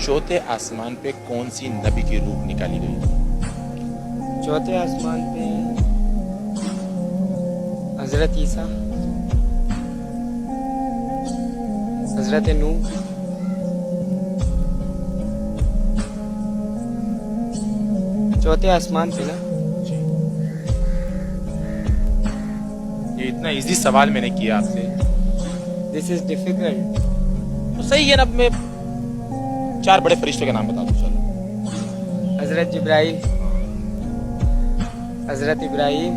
चौथे आसमान पे कौन सी नबी की रूह निकाली गई? चौथे आसमान पे हजरत ईसा, हजरत नूह, चौथे आसमान पे ना। ये इतना इजी सवाल मैंने किया आपसे, दिस इज डिफिकल्ट। तो सही है ना। मैं 4 बड़े फरिश्तों के नाम बता दूं, चलो। हजरत जिब्राइल, हजरत इब्राहिम,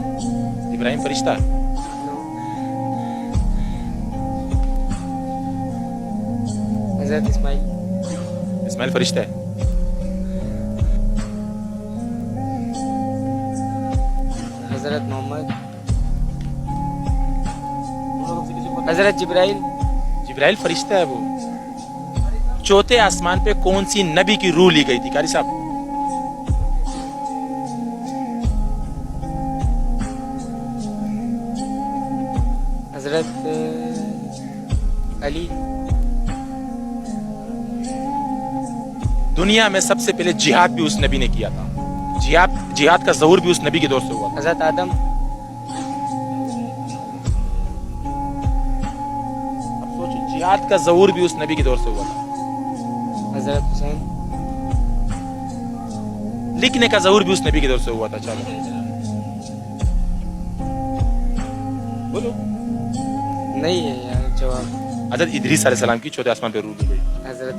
इब्राहिम फरिश्ता, हजरत इस्माइल, इस्माइल फरिश्ता है, हजरत मोहम्मद, हजरत जिब्राइल, जिब्राइल फरिश्ता है वो। चौथे आसमान पे कौन सी नबी की रूह ली गई थी कारी साहब? हजरत अली। दुनिया में सबसे पहले जिहाद भी उस नबी ने किया था। जिहाद का ज़हूर भी उस नबी के दौर से हुआ था। हजरत आदम। अब सोचो, जिहाद का ज़हूर भी उस नबी के दौर से हुआ था। हजरत हुसैन। लिखने का ज़हूर भी उस नबी के दौर से हुआ था। चलो बोलो। नहीं है यार जवाब। हजरत इदरीस अलैहिस्सलाम की चौथे आसमान पे रूह ली गई। हजरत